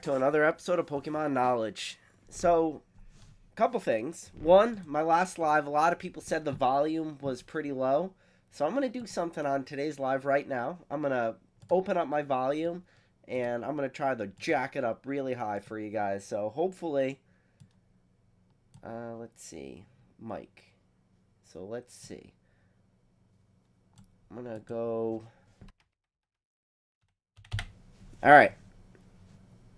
To another episode of Pokemon Knowledge. So, couple things. One, my last live, a lot of people said the volume was pretty low. So I'm going to do something on today's live right now. I'm going to open up my volume and I'm going to try to jack it up really high for you guys. So hopefully, let's see, Mike. So let's see. I'm going to go. All right.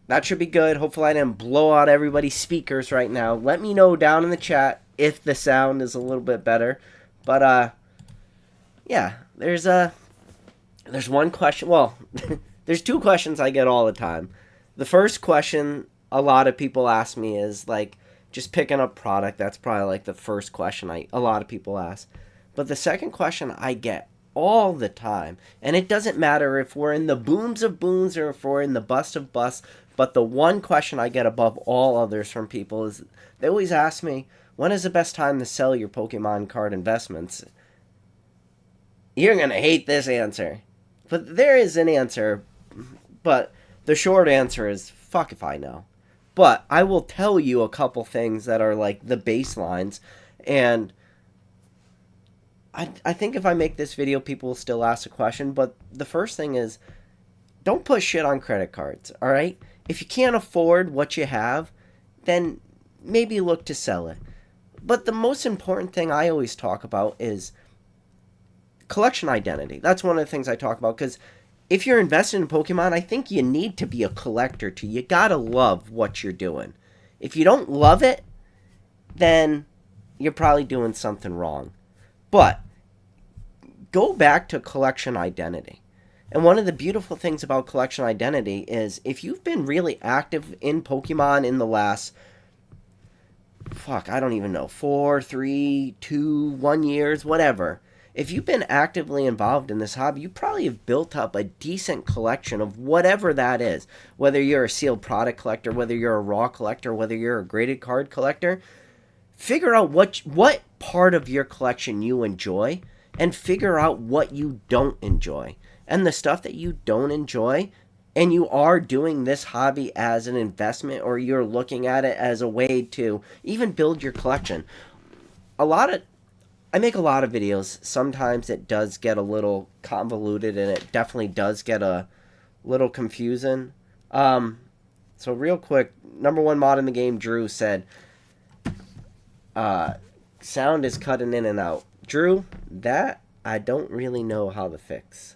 That should be good. Hopefully I didn't blow out everybody's speakers right now. Let me know down in the chat if the sound is a little bit better. But yeah, there's one question. Well, there's two questions I get all the time. The first question a lot of people ask me is like just picking up product. That's probably like the first question a lot of people ask. But the second question I get all the time, and it doesn't matter if we're in the booms of booms or if we're in the bust of busts, but the one question I get above all others from people is they always ask me, when is the best time to sell your Pokemon card investments? You're going to hate this answer. But there is an answer, but the short answer is fuck if I know. But I will tell you a couple things that are like the baselines, and I think if I make this video, people will still ask a question, but the first thing is don't put shit on credit cards, all right? If you can't afford what you have, then maybe look to sell it. But the most important thing I always talk about is collection identity. That's one of the things I talk about because if you're invested in Pokemon, I think you need to be a collector too. You gotta love what you're doing. If you don't love it, then you're probably doing something wrong. But go back to collection identity. And one of the beautiful things about collection identity is if you've been really active in Pokemon in the last, I don't even know, 4, 3, 2, 1 years, whatever. If you've been actively involved in this hobby, you probably have built up a decent collection of whatever that is. Whether you're a sealed product collector, whether you're a raw collector, whether you're a graded card collector, figure out what part of your collection you enjoy and figure out what you don't enjoy. And the stuff that you don't enjoy, and you are doing this hobby as an investment or you're looking at it as a way to even build your collection. I make a lot of videos. Sometimes it does get a little convoluted and it definitely does get a little confusing. So real quick, number one mod in the game, Drew, said, sound is cutting in and out. Drew, that I don't really know how to fix.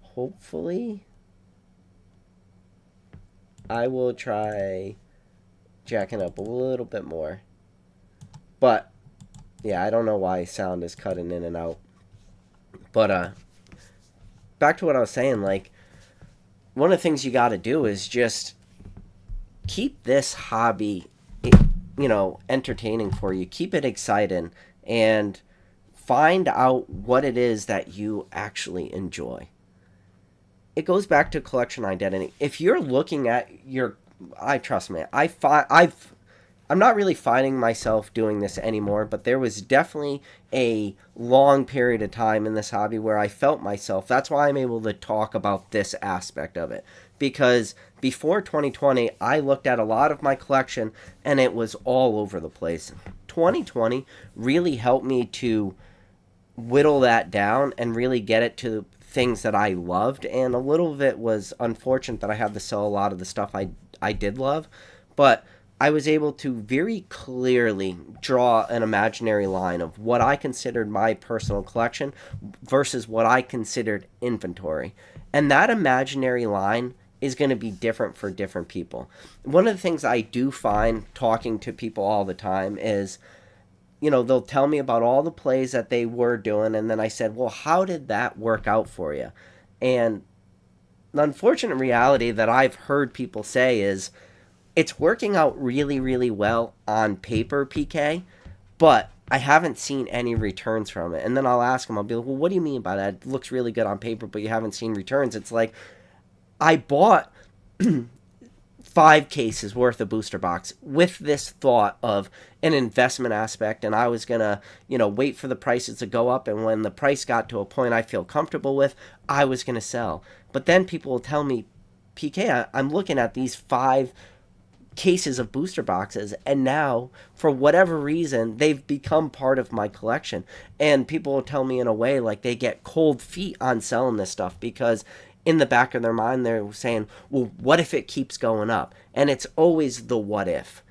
Hopefully, I will try jacking up a little bit more. But, yeah, I don't know why sound is cutting in and out. But, back to what I was saying, like, one of the things you gotta do is just keep this hobby, entertaining for you. Keep it exciting and find out what it is that you actually enjoy. It goes back to collection identity. If you're looking at trust me, I'm not really finding myself doing this anymore, but there was definitely a long period of time in this hobby where I felt myself. That's why I'm able to talk about this aspect of it. Because before 2020, I looked at a lot of my collection and it was all over the place. 2020 really helped me to whittle that down and really get it to things that I loved, and a little of it was unfortunate that I had to sell a lot of the stuff I did love, but I was able to very clearly draw an imaginary line of what I considered my personal collection versus what I considered inventory. And that imaginary line is going to be different for different people. One of the things I do find talking to people all the time is, they'll tell me about all the plays that they were doing, and then I said, well, how did that work out for you? And the unfortunate reality that I've heard people say is, it's working out really, really well on paper, PK, but I haven't seen any returns from it. And then I'll ask them, I'll be like, well, what do you mean by that? It looks really good on paper, but you haven't seen returns. It's like, I bought 5 cases worth of booster box with this thought of an investment aspect, and I was gonna wait for the prices to go up, and when the price got to a point I feel comfortable with, I was gonna sell. But then people will tell me, PK, I'm looking at these 5 cases of booster boxes, and now for whatever reason they've become part of my collection, and people will tell me in a way like they get cold feet on selling this stuff because in the back of their mind they're saying, well, what if it keeps going up? And it's always the what if.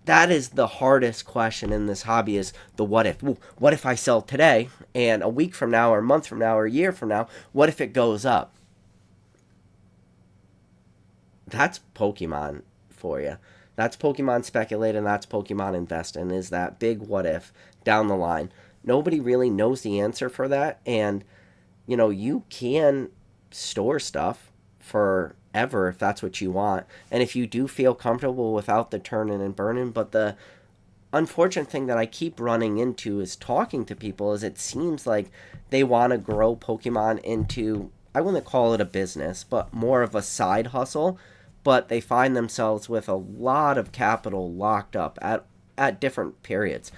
That is the hardest question in this hobby, is the what if. Well, what if I sell today, and a week from now or a month from now or a year from now, what if it goes up? That's Pokemon for you. That's Pokemon speculating, that's Pokemon investing, is that big what if down the line. Nobody really knows the answer for that, and you can store stuff forever if that's what you want, and if you do feel comfortable without the turning and burning. But the unfortunate thing that I keep running into is talking to people is it seems like they want to grow Pokemon into, I wouldn't call it a business, but more of a side hustle, but they find themselves with a lot of capital locked up at different periods.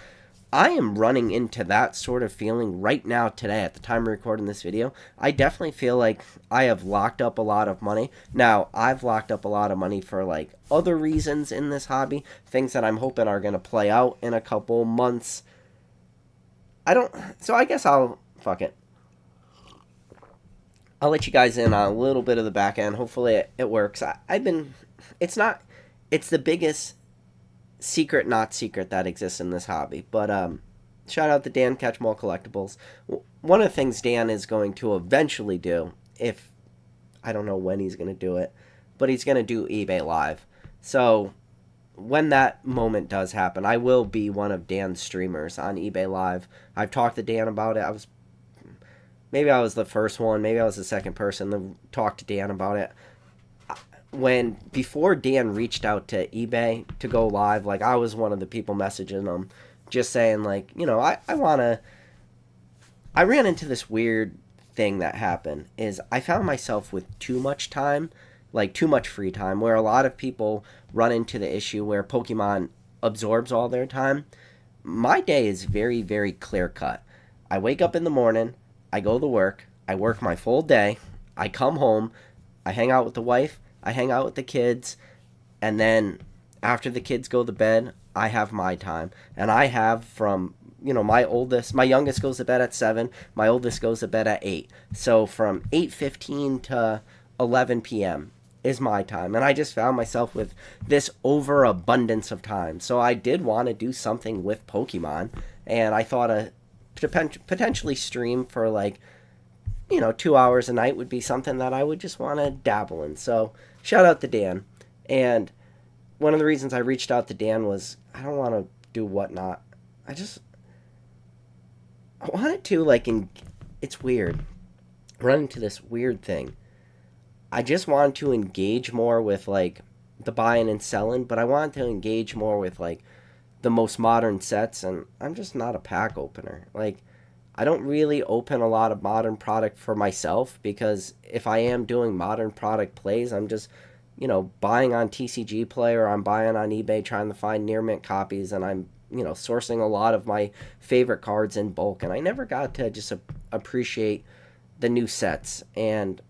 I am running into that sort of feeling right now today at the time of recording this video. I definitely feel like I have locked up a lot of money. Now, I've locked up a lot of money for like other reasons in this hobby, things that I'm hoping are going to play out in a couple months. So I guess fuck it. I'll let you guys in on a little bit of the back end. Hopefully it works. It's the biggest secret, not secret, that exists in this hobby. But shout out to Dan Catchmall Collectibles. One of the things Dan is going to eventually do, if I don't know when he's going to do it, but he's going to do eBay Live. So when that moment does happen, I will be one of Dan's streamers on eBay Live. I've talked to Dan about it. Maybe I was the first one, maybe I was the second person to talk to Dan about it. Before Dan reached out to eBay to go live, like, I was one of the people messaging him, just saying, like, I ran into this weird thing that happened, is I found myself with too much time, like too much free time, where a lot of people run into the issue where Pokemon absorbs all their time. My day is very, very clear cut. I wake up in the morning, I go to work, I work my full day, I come home, I hang out with the wife, I hang out with the kids, and then after the kids go to bed, I have my time. And I have from, my youngest goes to bed at 7, my oldest goes to bed at 8. So from 8:15 to 11 p.m. is my time. And I just found myself with this overabundance of time. So I did want to do something with Pokemon, and I thought to potentially stream for 2 hours a night would be something that I would just want to dabble in. So shout out to Dan. And one of the reasons I reached out to Dan was I don't want to do whatnot. I wanted to, it's weird. Run into this weird thing. I just wanted to engage more with, the buying and selling, but I wanted to engage more with, the most modern sets, and I'm just not a pack opener. I don't really open a lot of modern product for myself, because if I am doing modern product plays, I'm just, buying on TCG Play, or I'm buying on eBay trying to find near mint copies, and I'm, sourcing a lot of my favorite cards in bulk, and I never got to just appreciate the new sets. And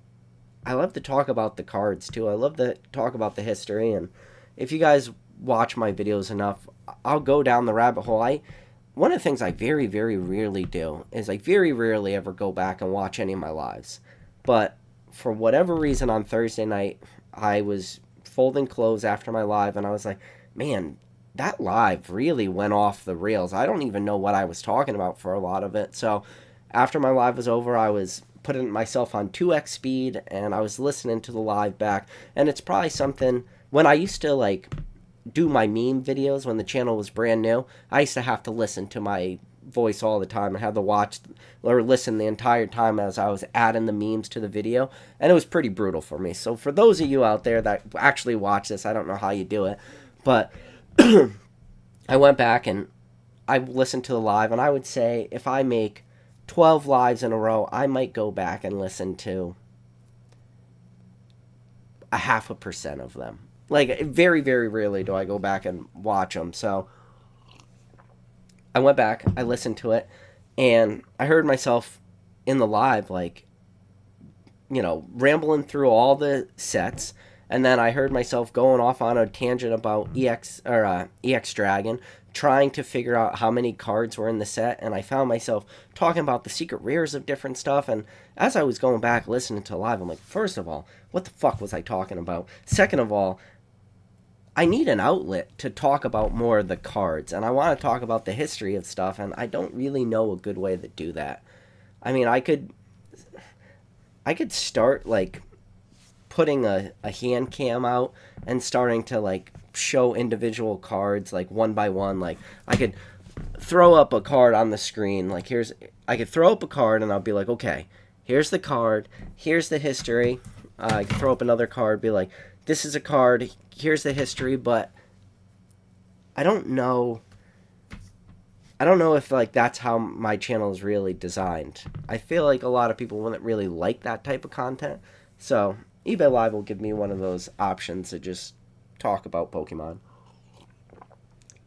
I love to talk about the cards too. I love to talk about the history, and if you guys watch my videos enough, I'll go down the rabbit hole. One of the things I very, very rarely do is I very rarely ever go back and watch any of my lives. But for whatever reason on Thursday night, I was folding clothes after my live, and I was like, man, that live really went off the rails. I don't even know what I was talking about for a lot of it. So after my live was over, I was putting myself on 2x speed, and I was listening to the live back. And it's probably something, when I used to do my meme videos when the channel was brand new, I used to have to listen to my voice all the time and have to watch or listen the entire time as I was adding the memes to the video, and it was pretty brutal for me. So for those of you out there that actually watch this, I don't know how you do it, but I went back and I listened to the live, and I would say if I make 12 lives in a row, I might go back and listen to 0.5% of them. Very, very rarely do I go back and watch them. So I went back, I listened to it, and I heard myself in the live, rambling through all the sets, and then I heard myself going off on a tangent about EX Dragon, trying to figure out how many cards were in the set, and I found myself talking about the secret rares of different stuff. And as I was going back listening to live, I'm like, first of all, what the fuck was I talking about? Second of all, I need an outlet to talk about more of the cards, and I want to talk about the history of stuff, and I don't really know a good way to do that. I mean, I could start like putting a hand cam out and starting to like show individual cards like one by one. Like I could throw up a card on the screen. Like I could throw up a card and I'll be like, okay, here's the card, here's the history. I could throw up another card, be like, this is a card, here's the history. But I don't know if like that's how my channel is really designed. I feel like a lot of people wouldn't really like that type of content. So eBay Live will give me one of those options to just talk about Pokemon.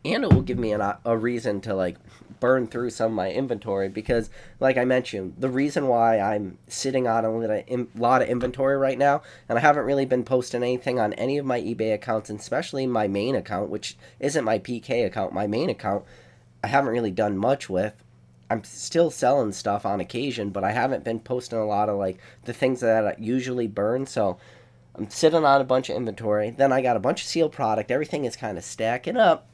And it will give me a reason to like burn through some of my inventory, because like I mentioned, the reason why I'm sitting on a lot of inventory right now, and I haven't really been posting anything on any of my eBay accounts, and especially my main account, which isn't my PK account, my main account, I haven't really done much with. I'm still selling stuff on occasion, but I haven't been posting a lot of like the things that I usually burn. So I'm sitting on a bunch of inventory. Then I got a bunch of sealed product. Everything is kind of stacking up,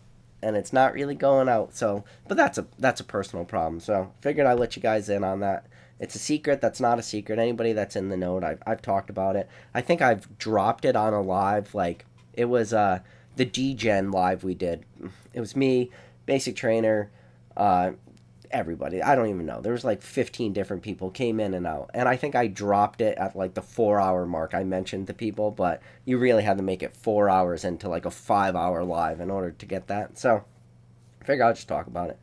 and it's not really going out. So, but that's a personal problem. So figured I'd let you guys in on that. It's a secret that's not a secret. Anybody that's in the know, I've talked about it. I think I've dropped it on a live. Like it was the D-Gen live we did. It was me, Basic Trainer, everybody. I don't even know. There was like 15 different people came in and out. And I think I dropped it at like the 4-hour mark. I mentioned to people, but you really had to make it 4 hours into like a 5-hour live in order to get that. So I figured I'll just talk about it.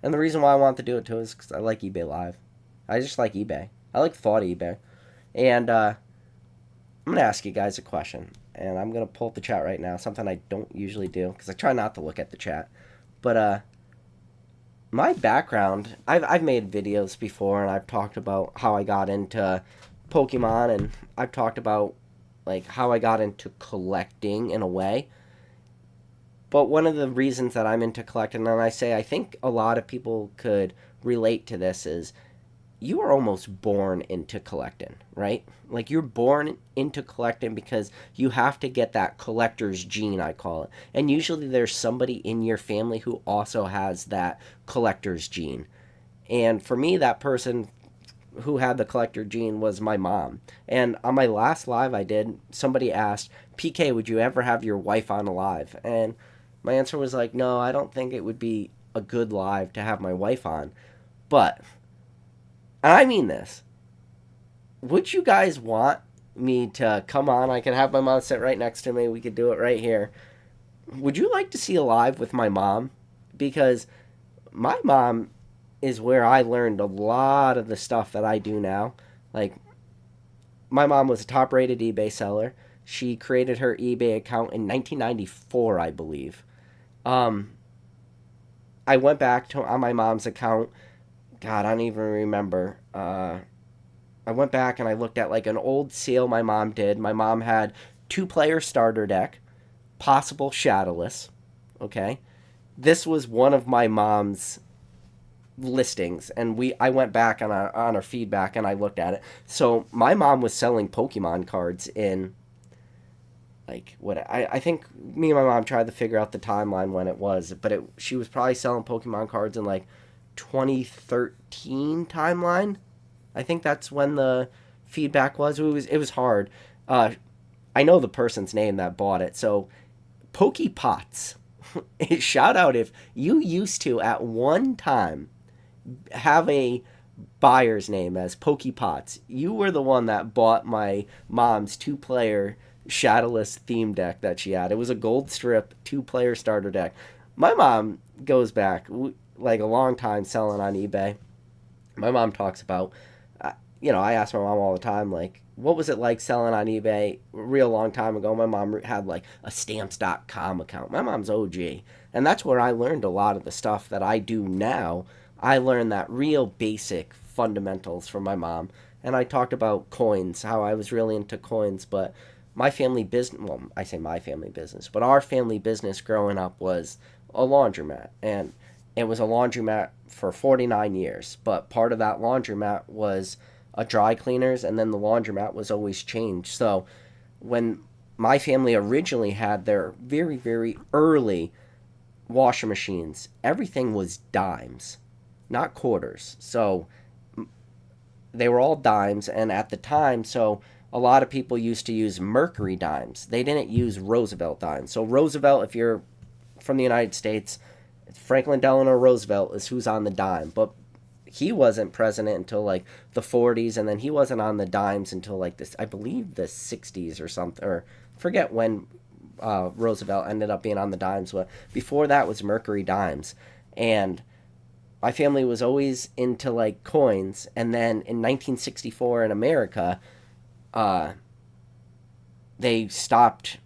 And the reason why I want to do it too is because I like eBay Live. I just like eBay. I like thought eBay. And I'm going to ask you guys a question. And I'm going to pull up the chat right now. Something I don't usually do because I try not to look at the chat. But my background, I've made videos before, and I've talked about how I got into Pokemon, and I've talked about like how I got into collecting in a way. But one of the reasons that I'm into collecting, and I think a lot of people could relate to this, is you are almost born into collecting, right? Like you're born into collecting because you have to get that collector's gene, I call it. And usually there's somebody in your family who also has that collector's gene. And for me, that person who had the collector gene was my mom. And on my last live I did, somebody asked, PK, would you ever have your wife on a live? And my answer was like, no, I don't think it would be a good live to have my wife on. But and I mean this, would you guys want me to come on? I could have my mom sit right next to me. We could do it right here. Would you like to see a live with my mom? Because my mom is where I learned a lot of the stuff that I do now. Like, my mom was a top-rated eBay seller. She created her eBay account in 1994, I believe. I went back on my mom's account. God, I don't even remember. I went back and I looked at like an old sale my mom did. My mom had 2-player starter deck, possible shadowless. Okay, this was one of my mom's listings, and I went back on her feedback and I looked at it. So my mom was selling Pokemon cards in like what I think me and my mom tried to figure out the timeline when it was, but she was probably selling Pokemon cards in like 2013 timeline. I think that's when the feedback was. It was hard. I know the person's name that bought it. So Pokepots. Shout out if you used to at one time have a buyer's name as Pokepots. You were the one that bought my mom's 2-player shadowless theme deck that she had. It was a gold strip 2-player starter deck. My mom goes back like a long time selling on eBay. My mom talks about, I ask my mom all the time, like, what was it like selling on eBay a real long time ago? My mom had like a stamps.com account. My mom's OG. And that's where I learned a lot of the stuff that I do now. I learned that real basic fundamentals from my mom. and I talked about coins, how I was really into coins, but my family business, well, I say my family business, but our family business growing up was a laundromat. And it was a laundromat for 49 years. But part of that laundromat was a dry cleaners, and then the laundromat was always changed. So when my family originally had their very, very early washer machines, everything was dimes, not quarters. So they were all dimes, and at the time, so a lot of people used to use Mercury dimes. They didn't use Roosevelt dimes. So Roosevelt, if you're from the United States, Franklin Delano Roosevelt is who's on the dime. But he wasn't president until like the 40s, and then he wasn't on the dimes until like this, I believe, the 60s or something, or forget when Roosevelt ended up being on the dimes. But before that was Mercury dimes, and my family was always into like coins. And then in 1964 in America, uh, they stopped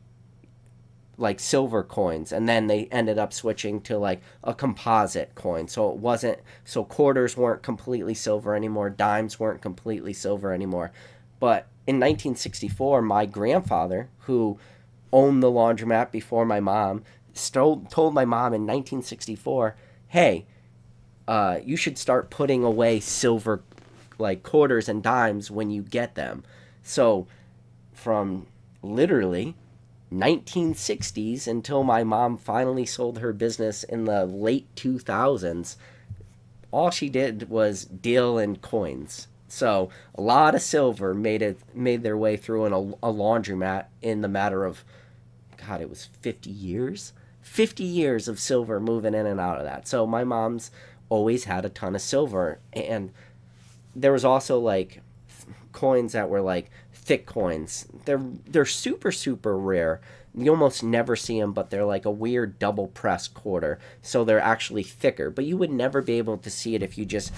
like silver coins, and then they ended up switching to like a composite coin. So it wasn't, so quarters weren't completely silver anymore, dimes weren't completely silver anymore. But in 1964, my grandfather, who owned the laundromat before my mom, told my mom in 1964, hey, you should start putting away silver like quarters and dimes when you get them. So from literally 1960s until my mom finally sold her business in the late 2000s, all she did was deal in coins. So a lot of silver made their way through in a laundromat in the matter of, God, it was 50 years. 50 years of silver moving in and out of that. So my mom's always had a ton of silver. And there was also like coins that were like thick coins. They're super, super rare. You almost never see them, but they're like a weird double press quarter, so they're actually thicker. But you would never be able to see it if you just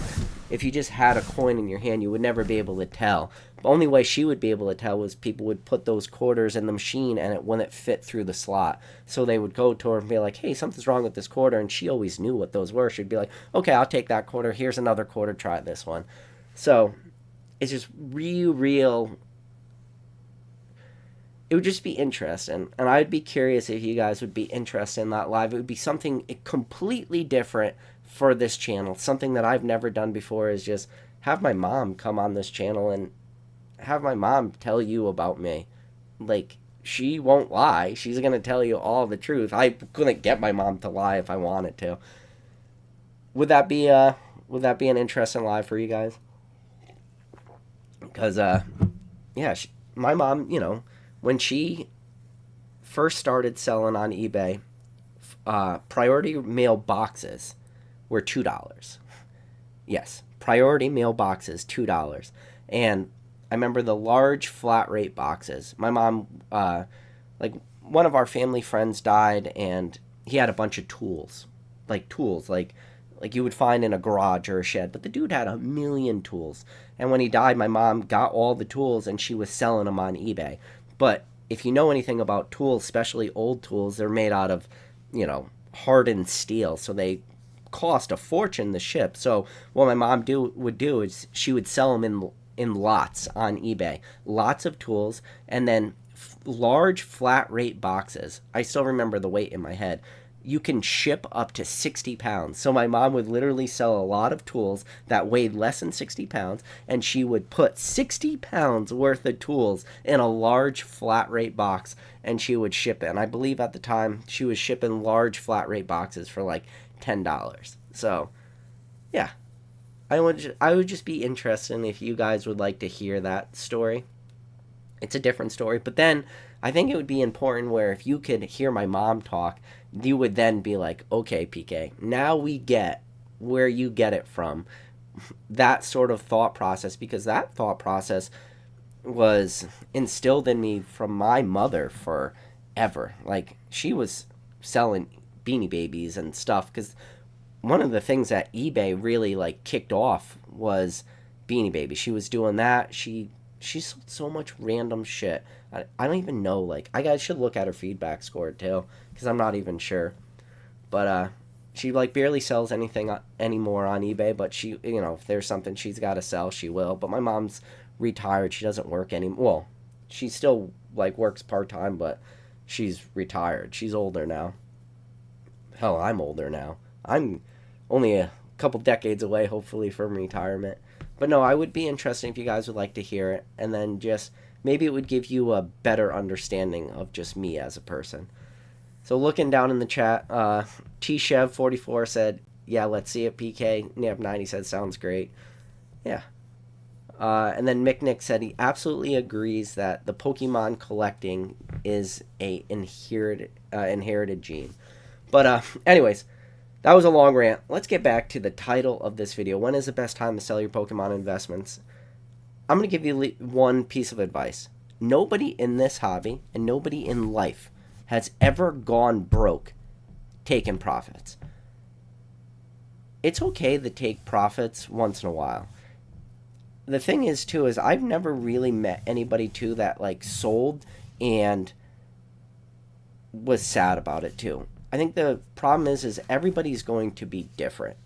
had a coin in your hand. You would never be able to tell. The only way she would be able to tell was people would put those quarters in the machine and it wouldn't fit through the slot. So they would go to her and be like, "Hey, something's wrong with this quarter," and she always knew what those were. She'd be like, "Okay, I'll take that quarter. Here's another quarter. Try this one." So it's just real. It would just be interesting, and I'd be curious if you guys would be interested in that live. It would be something completely different for this channel. Something that I've never done before is just have my mom come on this channel and have my mom tell you about me. Like, she won't lie. She's going to tell you all the truth. I couldn't get my mom to lie if I wanted to. Would that be an interesting live for you guys? Because yeah, my mom, when she first started selling on eBay, priority mail boxes were $2. Yes, priority mail boxes, $2. And I remember the large flat rate boxes. My mom, like one of our family friends died, and he had a bunch of tools, like you would find in a garage or a shed. But the dude had a million tools. And when he died, my mom got all the tools and she was selling them on eBay. But if you know anything about tools, especially old tools, they're made out of, hardened steel. So they cost a fortune to ship. So what my mom would do is she would sell them in lots on eBay. Lots of tools, and then large flat rate boxes. I still remember the weight in my head. You can ship up to 60 pounds. So my mom would literally sell a lot of tools that weighed less than 60 pounds, and she would put 60 pounds worth of tools in a large flat rate box, and she would ship it. And I believe at the time she was shipping large flat rate boxes for like $10. So yeah, I would just be interested if you guys would like to hear that story. It's a different story, but then I think it would be important where if you could hear my mom talk, you would then be like, okay, PK, now we get where you get it from. That sort of thought process, because that thought process was instilled in me from my mother forever. Like, she was selling Beanie Babies and stuff, because one of the things that eBay really like kicked off was Beanie Babies. She was doing that. She sold so much random shit. I don't even know. Like, I should look at her feedback score too, because I'm not even sure. But she like barely sells anything anymore on eBay. But she, if there's something she's got to sell, she will. But my mom's retired. She doesn't work anymore. Well, she still like works part-time, but she's retired. She's older now. Hell, I'm older now. I'm only a couple decades away, hopefully, from retirement. But no, I would be interested if you guys would like to hear it, and then just maybe it would give you a better understanding of just me as a person. So looking down in the chat, T-Chev44 said, yeah, let's see it, PK. Nav90 said, sounds great. Yeah. And then Mick said he absolutely agrees that the Pokemon collecting is a inherited gene. But anyways, that was a long rant. Let's get back to the title of this video. When is the best time to sell your Pokemon investments? I'm going to give you one piece of advice. Nobody in this hobby and nobody in life has ever gone broke taking profits. It's okay to take profits once in a while. The thing is, too, is I've never really met anybody, too, that, like, sold and was sad about it, too. I think the problem is everybody's going to be different.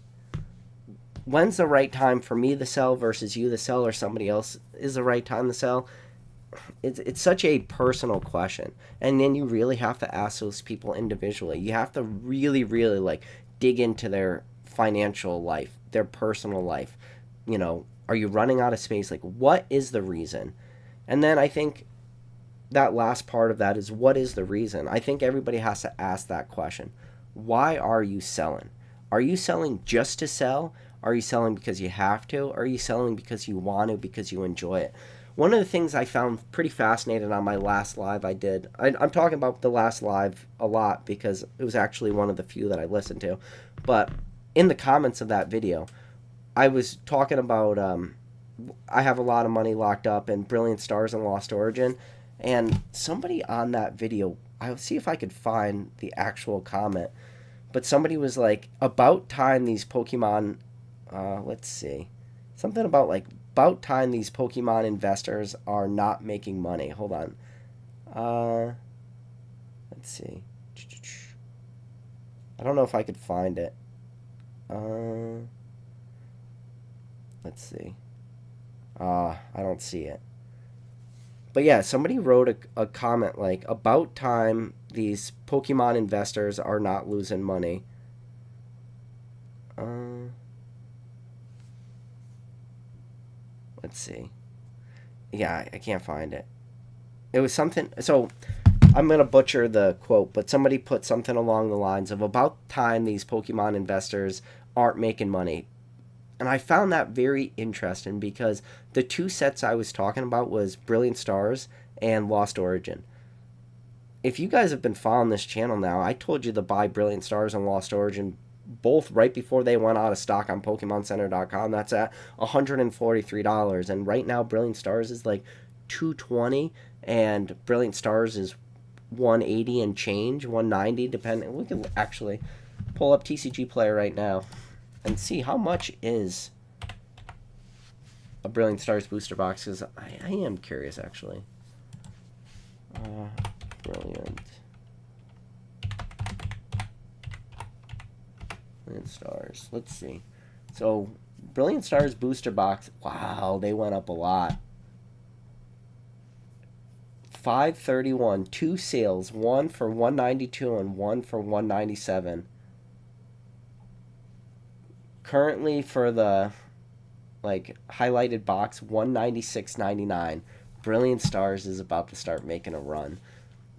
When's the right time for me to sell versus you to sell, or somebody else is the right time to sell? It's such a personal question. And then you really have to ask those people individually. You have to really, really, like, dig into their financial life, their personal life. You know, are you running out of space? Like, what is the reason? And then I think that last part of that is, what is the reason? I think everybody has to ask that question. Why are you selling? Are you selling just to sell? Are you selling because you have to? Or are you selling because you want to, because you enjoy it? One of the things I found pretty fascinating on my last live I did, I'm talking about the last live a lot because it was actually one of the few that I listened to, but in the comments of that video, I was talking about I have a lot of money locked up in Brilliant Stars and Lost Origin, and somebody on that video, I'll see if I could find the actual comment, but somebody was like, about time these Pokemon, let's see, something about time these Pokemon investors are not making money. Hold on. Let's see. I don't know if I could find it. Let's see. I don't see it. But yeah, somebody wrote a comment like, about time these Pokemon investors are not losing money. Let's see. Yeah, I can't find it. It was something, so I'm going to butcher the quote, but somebody put something along the lines of, about time these Pokemon investors aren't making money. And I found that very interesting because the two sets I was talking about was Brilliant Stars and Lost Origin. If you guys have been following this channel now, I told you to buy Brilliant Stars and Lost Origin both right before they went out of stock on PokemonCenter.com. That's at $143. And right now, Brilliant Stars is like $220, and Brilliant Stars is $180 and change, $190, depending. We can actually pull up TCG Player right now and see how much is a Brilliant Stars booster box, because I am curious, actually. Brilliant Stars. Let's see. So, Brilliant Stars booster box. Wow, they went up a lot. $531. Two sales. One for $192 and one for $197. Currently for the highlighted box, $196.99. Brilliant Stars is about to start making a run.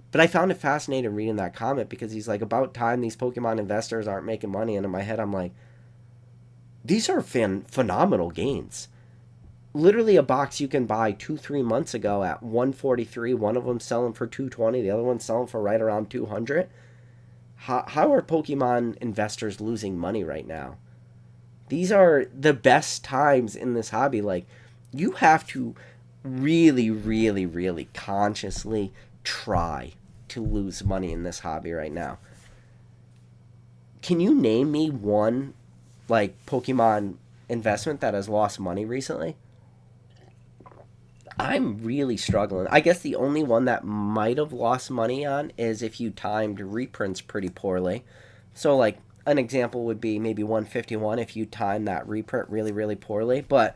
But I found it fascinating reading that comment because he's like, about time these Pokemon investors aren't making money. And in my head, I'm like, these are phenomenal gains. Literally a box you can buy 2-3 months ago at $143. One of them selling for $220. The other one's selling for right around $200. How are Pokemon investors losing money right now? These are the best times in this hobby. Like, you have to really, really, really consciously try to lose money in this hobby right now. Can you name me one, Pokemon investment that has lost money recently? I'm really struggling. I guess the only one that might have lost money on is if you timed reprints pretty poorly. So, an example would be maybe 151 if you time that reprint really, really poorly. But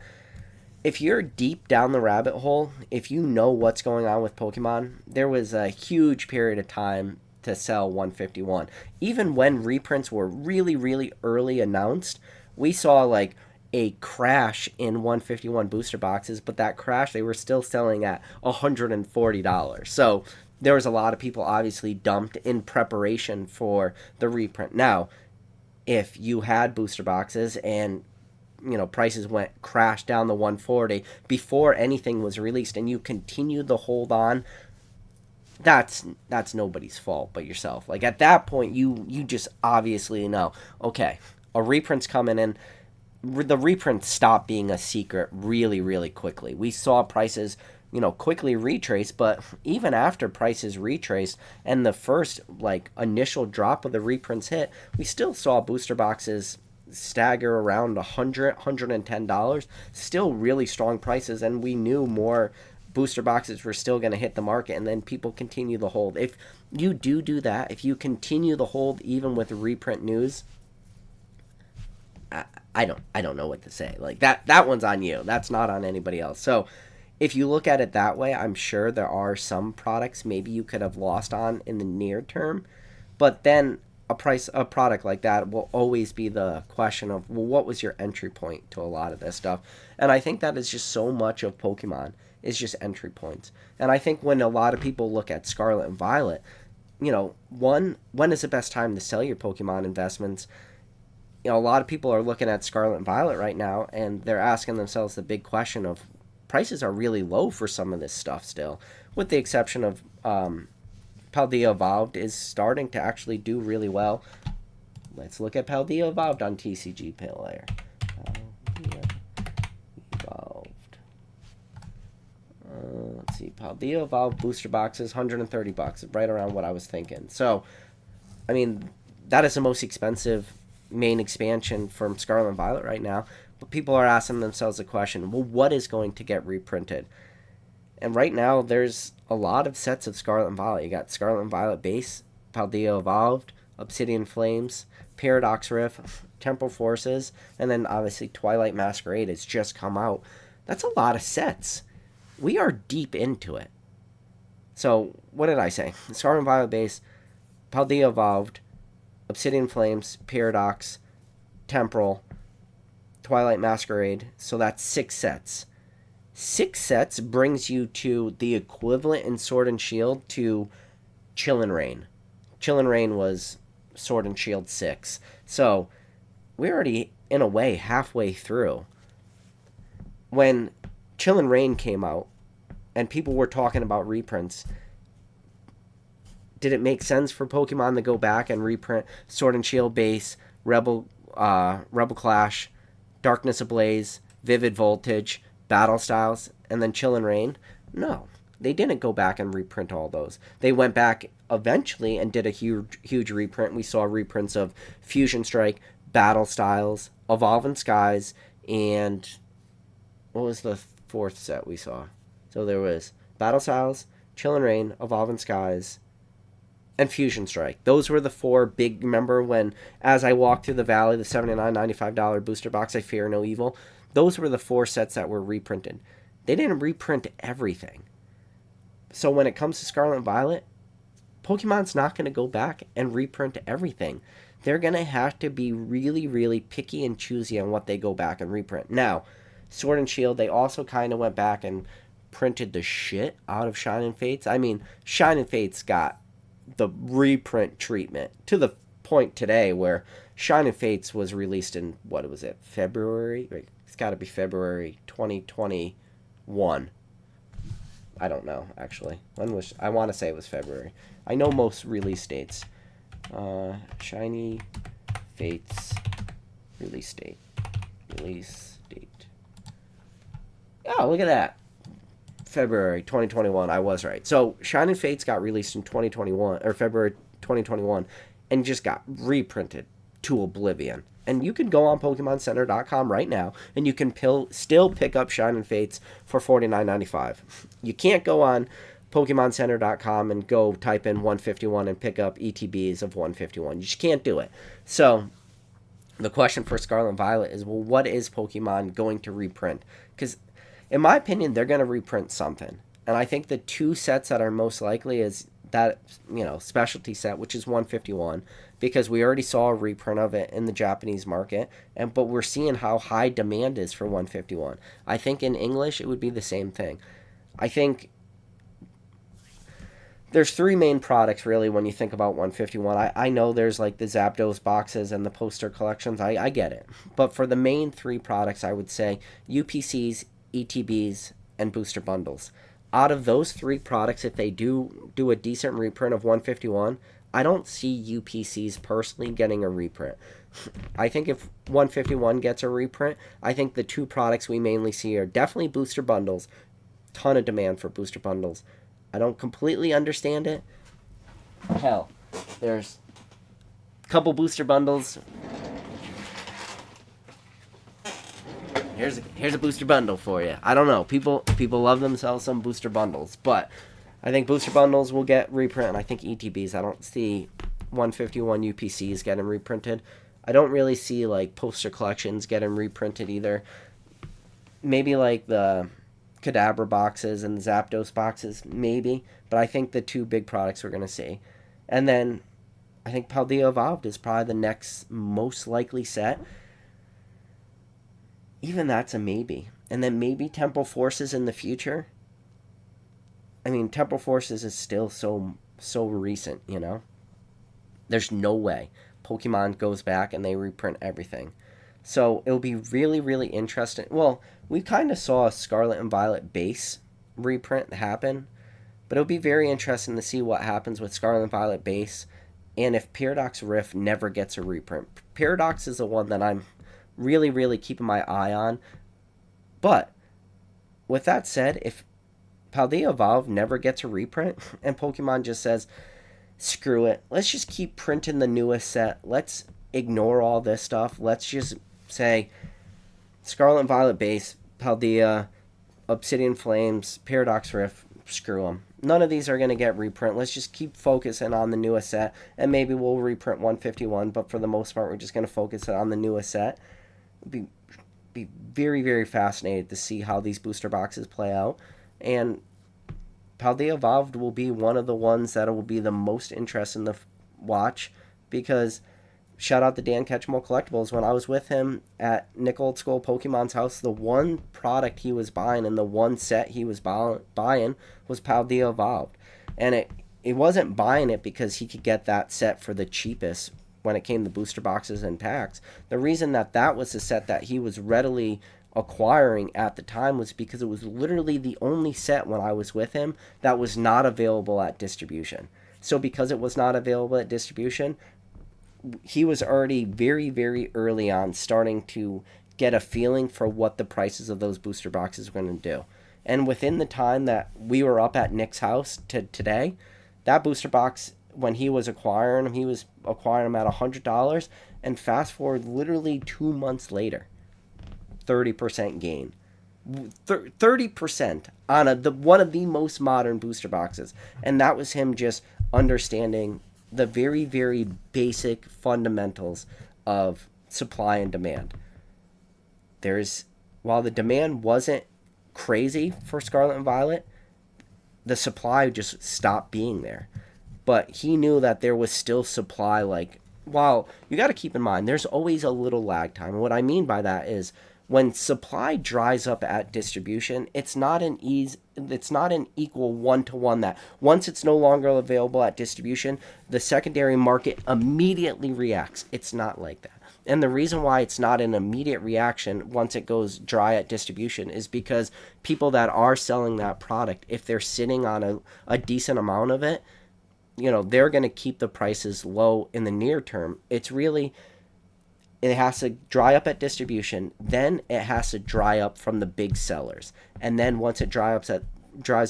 if you're deep down the rabbit hole, if you know what's going on with Pokemon, there was a huge period of time to sell 151. Even when reprints were really, really early announced, we saw like a crash in 151 booster boxes, but that crash they were still selling at $140. So there was a lot of people obviously dumped in preparation for the reprint. Now, if you had booster boxes and prices went crashed down the 140 before anything was released and you continued to hold on, that's nobody's fault but yourself. Like at that point you just obviously know, okay, a reprint's coming in. The reprint stopped being a secret really, really quickly. We saw prices quickly retrace, but even after prices retraced and the first like initial drop of the reprints hit, we still saw booster boxes stagger around $110, still really strong prices, and we knew more booster boxes were still going to hit the market, and then people continue to hold. If you do that, if you continue to hold even with reprint news, I don't know what to say. Like that one's on you. That's not on anybody else. So if you look at it that way, I'm sure there are some products maybe you could have lost on in the near term, but then a product like that will always be the question of, well, what was your entry point to a lot of this stuff? And I think that is just so much of Pokemon is just entry points. And I think when a lot of people look at Scarlet and Violet, when is the best time to sell your Pokemon investments? A lot of people are looking at Scarlet and Violet right now, and they're asking themselves the big question of prices are really low for some of this stuff still, with the exception of Paldea Evolved is starting to actually do really well. Let's look at Paldea Evolved on TCG Player. Paldea Evolved. Let's see, Paldea Evolved booster boxes, $130, right around what I was thinking. So, I mean, that is the most expensive main expansion from Scarlet and Violet right now. But people are asking themselves the question, well, what is going to get reprinted? And right now, there's a lot of sets of Scarlet and Violet. You got Scarlet and Violet Base, Paldea Evolved, Obsidian Flames, Paradox Rift, Temporal Forces, and then obviously Twilight Masquerade has just come out. That's a lot of sets. We are deep into it. So, what did I say? Scarlet and Violet Base, Paldea Evolved, Obsidian Flames, Paradox, Temporal, Twilight Masquerade. So that's 6 sets. 6 sets brings you to the equivalent in Sword and Shield to Chill and Rain. Chill and Rain was Sword and Shield 6. So we're already, in a way, halfway through. When Chill and Rain came out and people were talking about reprints, did it make sense for Pokemon to go back and reprint Sword and Shield Base, Rebel Clash, Darkness Ablaze, Vivid Voltage, Battle Styles, and then Chill and Rain? No, they didn't go back and reprint all those. They went back eventually and did a huge reprint. We saw reprints of Fusion Strike, Battle Styles, Evolving Skies, and what was the 4th set we saw? So there was Battle Styles, Chill and Rain, Evolving Skies, and Fusion Strike. Those were the 4 big. Remember when, as I walked through the valley, the $79, $95 booster box, I Fear No Evil? Those were the 4 sets that were reprinted. They didn't reprint everything. So when it comes to Scarlet and Violet, Pokemon's not going to go back and reprint everything. They're going to have to be really, really picky and choosy on what they go back and reprint. Now, Sword and Shield, they also kind of went back and printed the shit out of Shining Fates. I mean, Shining Fates got the reprint treatment to the point today where Shining Fates was released in, what was it, February? It's got to be February 2021. I don't know, actually. When was, I want to say it was February. I know most release dates. Shiny Fates release date. Release date. Oh, look at that. February 2021. I was right. So Shining Fates got released in 2021 or February 2021 and just got reprinted to oblivion. And you can go on PokemonCenter.com right now and you can still pick up Shining Fates for $49.95. You can't go on PokemonCenter.com and go type in 151 and pick up ETBs of 151. You just can't do it. So the question for Scarlet and Violet is, well, what is Pokemon going to reprint? Because in my opinion, they're going to reprint something. And I think the two sets that are most likely is that, specialty set, which is 151, because we already saw a reprint of it in the Japanese market, but we're seeing how high demand is for 151. I think in English it would be the same thing. I think there's three main products really when you think about 151. I know there's like the Zapdos boxes and the poster collections. I get it. But for the main three products, I would say UPCs, ETBs, and booster bundles. Out of those three products, if they do a decent reprint of 151, I don't see UPCs personally getting a reprint. I think if 151 gets a reprint, I think the two products we mainly see are definitely booster bundles. Ton of demand for booster bundles. I don't completely understand it. Hell, there's a couple booster bundles. Here's a booster bundle for you. I don't know. People love themselves some booster bundles, but I think booster bundles will get reprint, and I think ETBs. I don't see 151 UPCs getting reprinted. I don't really see like poster collections getting reprinted either. Maybe like the Kadabra boxes and the Zapdos boxes, maybe. But I think the two big products we're going to see. And then I think Paldea Evolved is probably the next most likely set. Even that's a maybe. And then maybe Temple Forces in the future. I mean, Temple Forces is still so recent, There's no way Pokemon goes back and they reprint everything. So it'll be really, really interesting. Well, we kind of saw a Scarlet and Violet base reprint happen, but it'll be very interesting to see what happens with Scarlet and Violet base and if Paradox Rift never gets a reprint. Paradox is the one that I'm really, really keeping my eye on. But with that said, if Paldea Evolved never gets a reprint and Pokemon just says, screw it, let's just keep printing the newest set. Let's ignore all this stuff. Let's just say Scarlet and Violet base, Paldea, Obsidian Flames, Paradox Rift, screw them. None of these are going to get reprint. Let's just keep focusing on the newest set, and maybe we'll reprint 151, but for the most part, we're just going to focus on the newest set. Be very, very fascinated to see how these booster boxes play out, and Paldea Evolved will be one of the ones that will be the most interesting to watch, because shout out to Dan Ketchum Collectibles. When I was with him at Nick Old School Pokemon's house, the one product he was buying and the one set he was buying was Paldea Evolved. And it wasn't buying it because he could get that set for the cheapest when it came to booster boxes and packs. The reason that was the set that he was readily acquiring at the time was because it was literally the only set when I was with him that was not available at distribution. So because it was not available at distribution, he was already very, very early on starting to get a feeling for what the prices of those booster boxes were going to do. And within the time that we were up at Nick's house to today, that booster box, when he was acquiring them, at $100. And fast forward literally 2 months later, 30% gain. 30% on one of the most modern booster boxes. And that was him just understanding the very, very basic fundamentals of supply and demand. While the demand wasn't crazy for Scarlet and Violet, the supply just stopped being there. But he knew that there was still supply. While you got to keep in mind, there's always a little lag time. And what I mean by that is when supply dries up at distribution, it's not an equal 1-to-1 that once it's no longer available at distribution, the secondary market immediately reacts. It's not like that. And the reason why it's not an immediate reaction once it goes dry at distribution is because people that are selling that product, if they're sitting on a decent amount of it, they're going to keep the prices low in the near term. It has to dry up at distribution, then it has to dry up from the big sellers. And then once it dries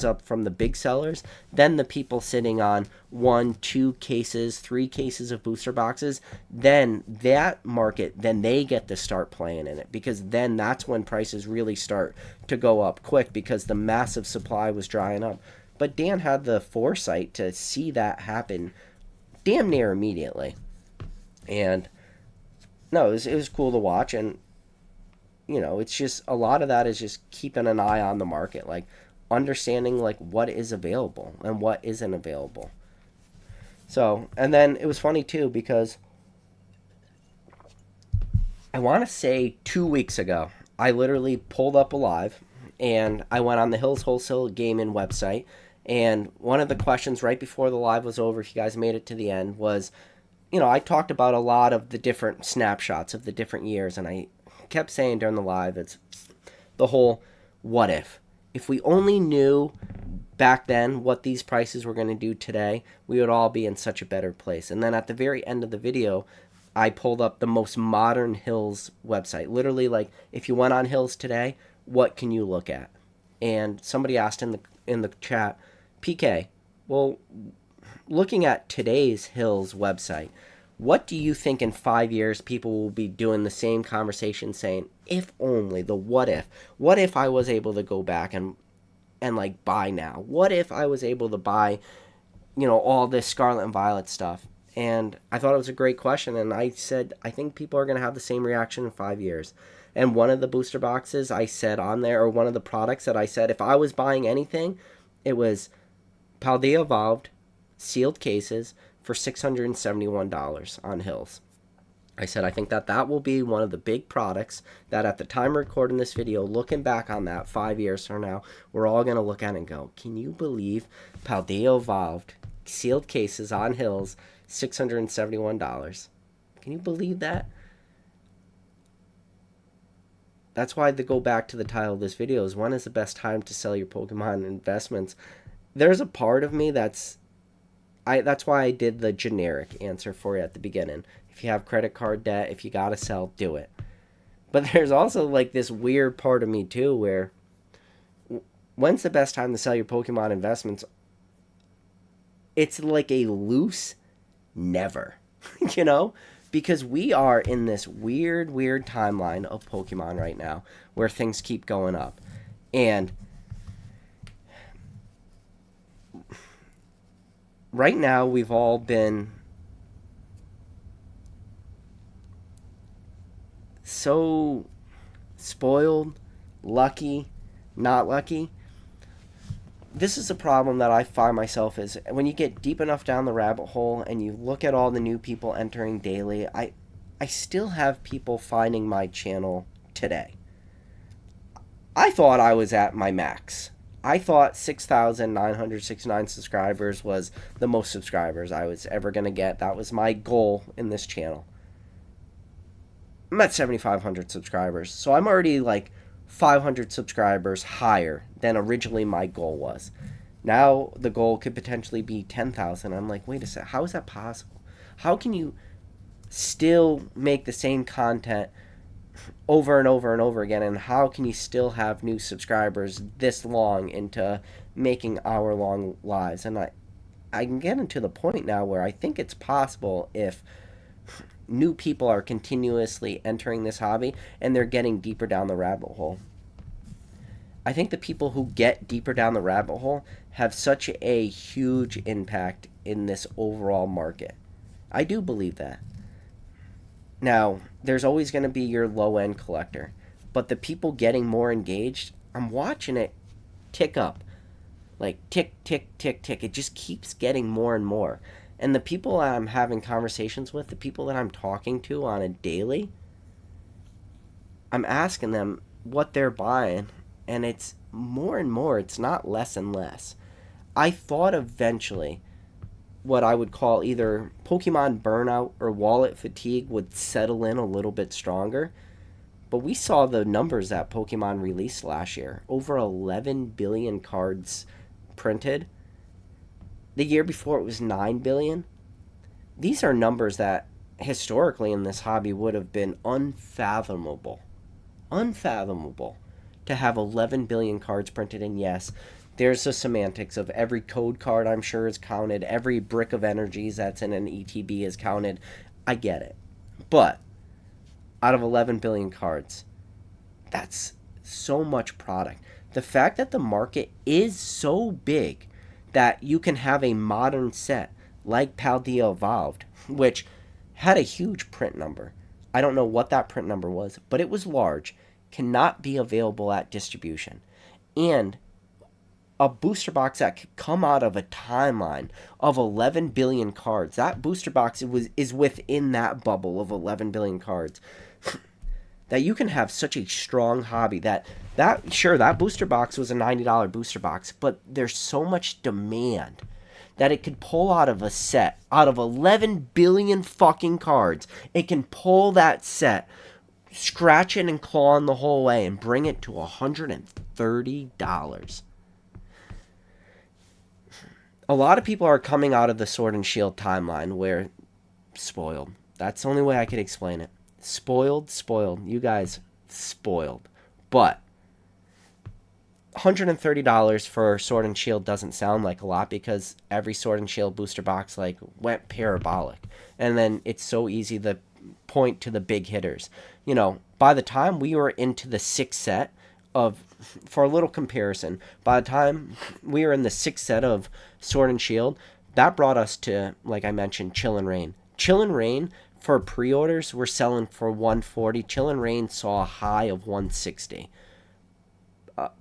up from the big sellers, then the people sitting on 1, 2 cases, 3 cases of booster boxes, then that market, then they get to start playing in it, because then that's when prices really start to go up quick because the massive supply was drying up. But Dan had the foresight to see that happen damn near immediately. And no, it was cool to watch. And it's just a lot of that is just keeping an eye on the market, like understanding like what is available and what isn't available. So, and then it was funny too because I want to say 2 weeks ago, I literally pulled up a live and I went on the Hills Wholesale Gaming website. And one of the questions right before the live was over, if you guys made it to the end, was, I talked about a lot of the different snapshots of the different years. And I kept saying during the live, it's the whole what if. If we only knew back then what these prices were going to do today, we would all be in such a better place. And then at the very end of the video, I pulled up the most modern Hills website. Literally, like, if you went on Hills today, what can you look at? And somebody asked in the chat, PK, well, looking at today's Hills website, what do you think in 5 years people will be doing the same conversation saying, if only, the what if? What if I was able to go back and like buy now? What if I was able to buy, all this Scarlet and Violet stuff? And I thought it was a great question. And I said, I think people are going to have the same reaction in 5 years. And one of the booster boxes I said on there, or one of the products that I said, if I was buying anything, it was Paldea Evolved sealed cases for $671 on Hills. I said, I think that will be one of the big products that at the time of recording this video, looking back on that 5 years from now, we're all going to look at and go, can you believe Paldea Evolved sealed cases on Hills, $671? Can you believe that? That's why to go back to the title of this video is, when is the best time to sell your Pokemon investments? There's a part of me that's why I did the generic answer for you at the beginning. If you have credit card debt, if you gotta sell, do it. But there's also like this weird part of me too where, when's the best time to sell your Pokemon investments? It's like a loose never, because we are in this weird timeline of Pokemon right now where things keep going up. And right now we've all been so spoiled, lucky, not lucky. This is a problem that I find myself is, when you get deep enough down the rabbit hole and you look at all the new people entering daily, I still have people finding my channel today. I thought I was at my max. I thought 6,969 subscribers was the most subscribers I was ever going to get. That was my goal in this channel. I'm at 7,500 subscribers, so I'm already like 500 subscribers higher than originally my goal was. Now the goal could potentially be 10,000. I'm like, wait a second, how is that possible? How can you still make the same content over and over and over again, and how can you still have new subscribers this long into making hour-long lives? And I can get into the point now where I think it's possible, if new people are continuously entering this hobby and they're getting deeper down the rabbit hole. I think the people who get deeper down the rabbit hole have such a huge impact in this overall market. I do believe that. Now, there's always going to be your low-end collector, but the people getting more engaged, I'm watching it tick up. Like, tick, tick, tick, tick. It just keeps getting more and more. And the people I'm having conversations with, the people that I'm talking to on a daily, I'm asking them what they're buying, and it's more and more. It's not less and less. I thought eventually what I would call either Pokemon burnout or wallet fatigue would settle in a little bit stronger. But we saw the numbers that Pokemon released last year. Over 11 billion cards printed. The year before it was 9 billion. These are numbers that historically in this hobby would have been unfathomable. Unfathomable to have 11 billion cards printed. And yes, there's the semantics of every code card, I'm sure, is counted. Every brick of energies that's in an ETB is counted. I get it. But out of 11 billion cards, that's so much product. The fact that the market is so big that you can have a modern set like Paldea Evolved, which had a huge print number. I don't know what that print number was, but it was large. cannot be available at distribution. And a booster box that could come out of a timeline of 11 billion cards, that booster box is within that bubble of 11 billion cards, that you can have such a strong hobby that booster box was a $90 booster box, but there's so much demand that it could pull out of a set, out of 11 billion fucking cards, it can pull that set, scratch it and claw in the whole way, and bring it to $130. A lot of people are coming out of the Sword and Shield timeline where spoiled. That's the only way I could explain it. Spoiled. You guys spoiled. But $130 for Sword and Shield doesn't sound like a lot because every Sword and Shield booster box like went parabolic. And then it's so easy to point to the big hitters. You know, by the time we were into the sixth set of, for a little comparison, by the time we were in the sixth set of Sword and Shield, that brought us to, like I mentioned, Chill and Reign. Chill and Reign for pre-orders were selling for $140. Chill and Reign saw a high of $160.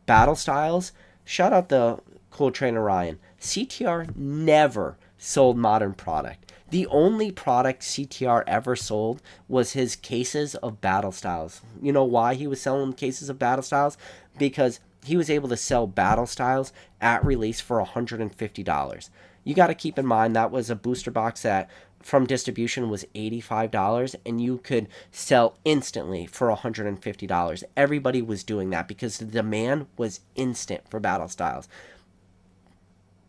Battle Styles, shout out the Cool Trainer Ryan. CTR never sold modern product. The only product CTR ever sold was his cases of Battle Styles. You know why he was selling cases of Battle Styles? Because he was able to sell Battle Styles at release for $150. You got to keep in mind that was a booster box that from distribution was $85, and you could sell instantly for $150. Everybody was doing that because the demand was instant for Battle Styles.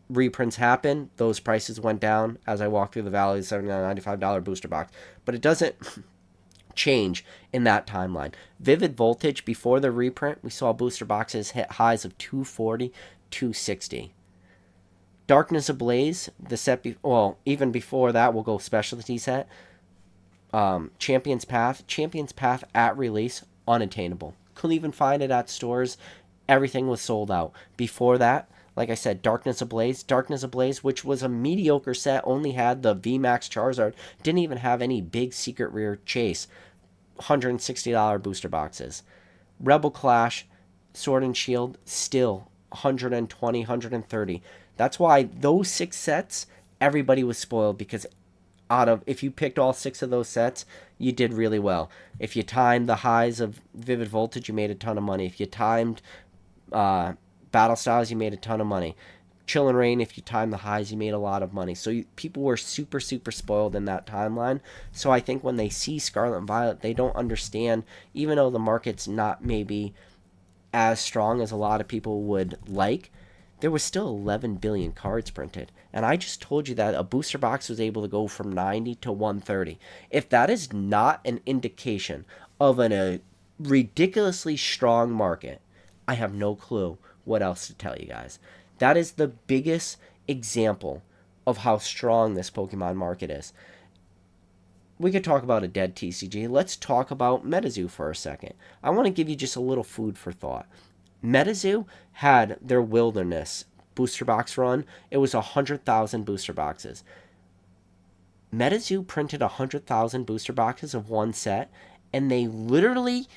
Reprints happened, those prices went down as I walked through the valley of $79, $95 booster box. But it doesn't change in that timeline. Vivid Voltage, before the reprint, we saw booster boxes hit highs of $240, $260. Darkness Ablaze, the set, even before that, we'll go specialty set. Champion's Path at release, unattainable. Couldn't even find it at stores. Everything was sold out. Before that, like I said, Darkness Ablaze, which was a mediocre set, only had the VMAX Charizard, didn't even have any big secret rare chase. $160 booster boxes. Rebel Clash, Sword and Shield, still $120, $130. That's why those 6 sets, everybody was spoiled because if you picked all 6 of those sets, you did really well. If you timed the highs of Vivid Voltage, you made a ton of money. If you timed Battle Styles, you made a ton of money. Chill and Reign, if you timed the highs, you made a lot of money. So people were super, super spoiled in that timeline. So I think when they see Scarlet and Violet, they don't understand, even though the market's not maybe as strong as a lot of people would like, there was still 11 billion cards printed. And I just told you that a booster box was able to go from 90 to 130. If that is not an indication of a ridiculously strong market, I have no clue what else to tell you guys. That is the biggest example of how strong this Pokemon market is. We could talk about a dead TCG. Let's talk about MetaZoo for a second. I want to give you just a little food for thought. MetaZoo had their Wilderness booster box run. It was 100,000 booster boxes. MetaZoo printed 100,000 booster boxes of one set, and they literally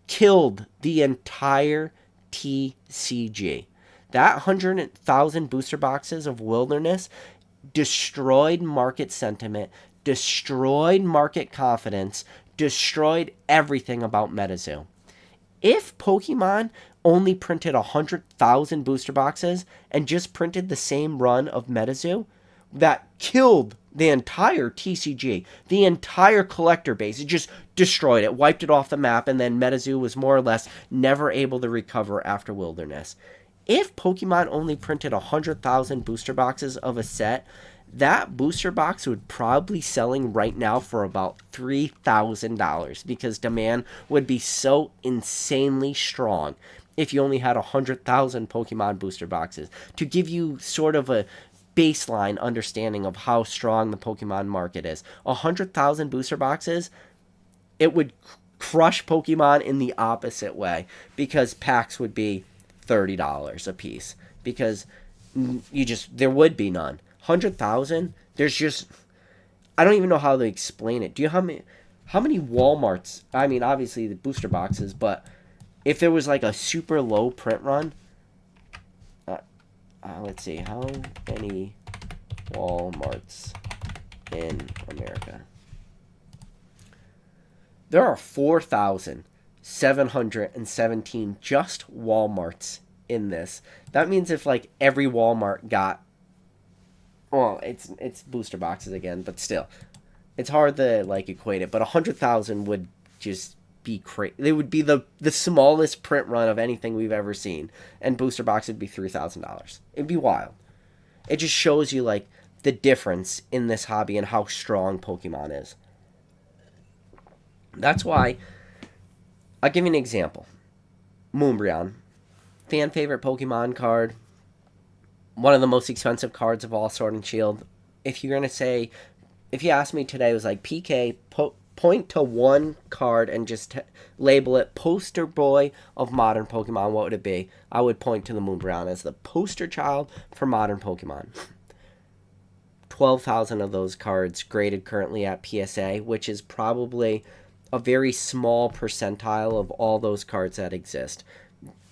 killed the entire TCG. That 100,000 booster boxes of Wilderness destroyed market sentiment, destroyed market confidence, destroyed everything about MetaZoo. If Pokemon only printed 100,000 booster boxes and just printed the same run of MetaZoo, that killed the entire TCG, the entire collector base. It just destroyed it, wiped it off the map, and then MetaZoo was more or less never able to recover after Wilderness. If Pokemon only printed 100,000 booster boxes of a set, that booster box would probably selling right now for about $3,000 because demand would be so insanely strong if you only had 100,000 Pokemon booster boxes. To give you sort of a baseline understanding of how strong the Pokemon market is, 100,000 booster boxes, it would crush Pokemon in the opposite way because packs would be $30 a piece because there would be none. 100,000, there's just, I don't even know how to explain it. Do you know how many Walmarts, I mean, obviously the booster boxes, but if there was like a super low print run, let's see, how many Walmarts in America? There are 4,717 just Walmarts in this. That means if like every Walmart got, well, it's booster boxes again, but still, it's hard to like equate it. But 100,000 would just be crazy. It would be the smallest print run of anything we've ever seen, and booster box would be $3,000. It'd be wild. It just shows you like the difference in this hobby and how strong Pokemon is. That's why I'll give you an example. Moonbreon, fan favorite Pokemon card, one of the most expensive cards of all Sword and Shield. If you're gonna say, if you asked me today, it was like PK, point to one card and just label it poster boy of modern Pokemon, what would it be? I would point to the Moonbreon as the poster child for modern Pokemon. 12,000 of those cards graded currently at PSA, which is probably a very small percentile of all those cards that exist.